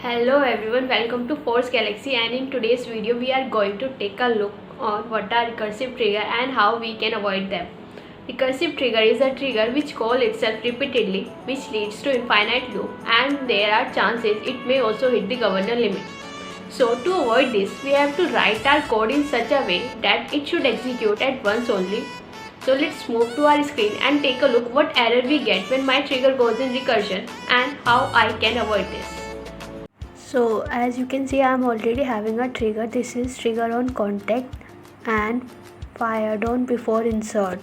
Hello everyone, welcome to Force Galaxy, and in today's video we are going to take a look on what are recursive trigger and how we can avoid them. Recursive trigger is a trigger which calls itself repeatedly, which leads to infinite loop, and there are chances it may also hit the governor limit. So to avoid this, we have to write our code in such a way that it should execute at once only. So let's move to our screen and take a look what error we get when my trigger goes in recursion and how I can avoid this. So as you can see, I am already having a trigger. This is trigger on contact and fired on before insert,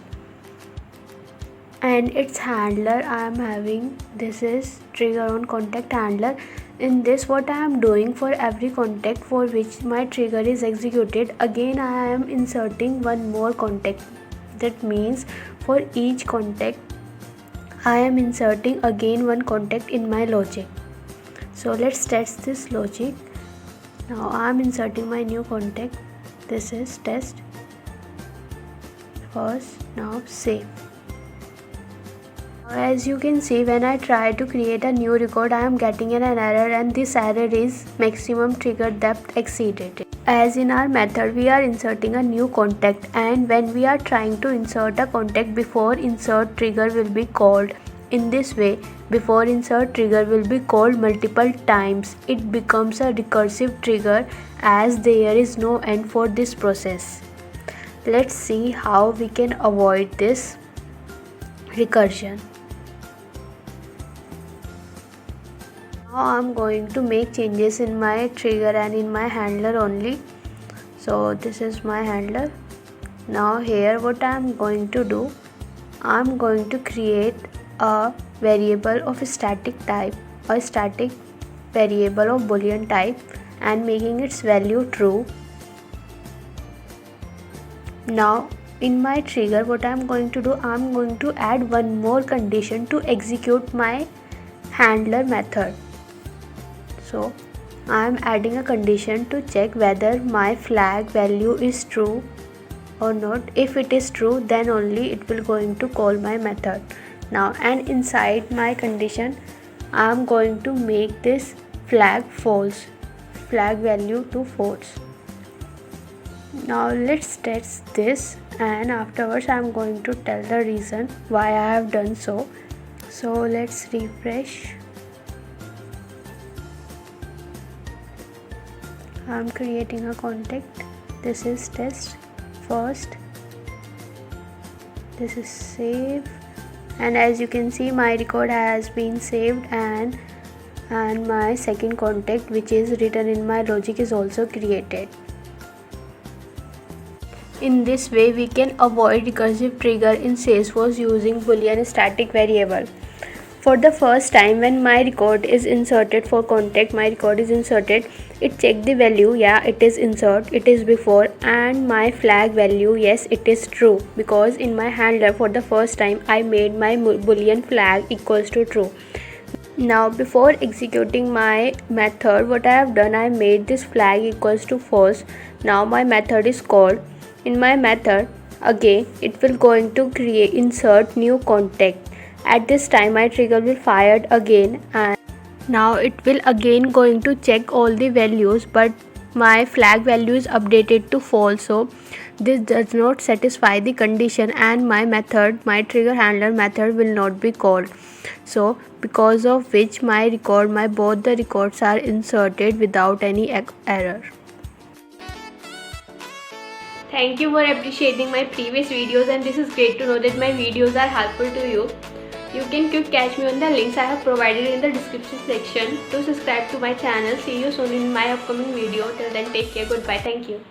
and its handler I am having, this is trigger on contact handler. In this, what I am doing, for every contact for which my trigger is executed, again I am inserting one more contact. That means for each contact I am inserting again one contact in my logic. So let's test this logic. Now I am inserting my new contact. This is test first. Now save. As you can see, when I try to create a new record, I am getting an error, and this error is maximum trigger depth exceeded. As in our method, we are inserting a new contact, and when we are trying to insert a contact, before insert trigger will be called. In this way, before insert trigger will be called multiple times. It becomes a recursive trigger as there is no end for this process. Let's see how we can avoid this recursion. Now I'm going to make changes in my trigger and in my handler only. So this is my handler. Now here what I'm going to do, I'm going to create a variable of static type, a static variable of boolean type, and making its value true. Now in my trigger, what I'm going to do, I'm going to add one more condition to execute my handler method. So I'm adding a condition to check whether my flag value is true or not. If it is true, then only it will going to call my method. Now, and inside my condition, I am going to make this flag false, flag value to false. Now let's test this, and afterwards I am going to tell the reason why I have done so. So let's refresh. I am creating a contact. This is test first. This is save. And as you can see, my record has been saved, and my second contact, which is written in my logic, is also created. In this way, we can avoid recursive trigger in Salesforce using Boolean static variable. For the first time, when my record is inserted for contact, my record is inserted, it check the value, yeah, it is insert, it is before, and my flag value, yes, it is true, because in my handler for the first time I made my boolean flag equals to true. Now before executing my method, what I have done, I made this flag equals to false. Now my method is called. In my method, again it will going to insert new contact. At this time my trigger will fired again, and now it will again going to check all the values, but my flag value is updated to false, so this does not satisfy the condition, and my method, my trigger handler method, will not be called. So because of which my both the records are inserted without any error. Thank you for appreciating my previous videos, and this is great to know that my videos are helpful to you. You can quick catch me on the links I have provided in the description section. To subscribe to my channel. See you soon in my upcoming video. Till then, take care. Goodbye. Thank you.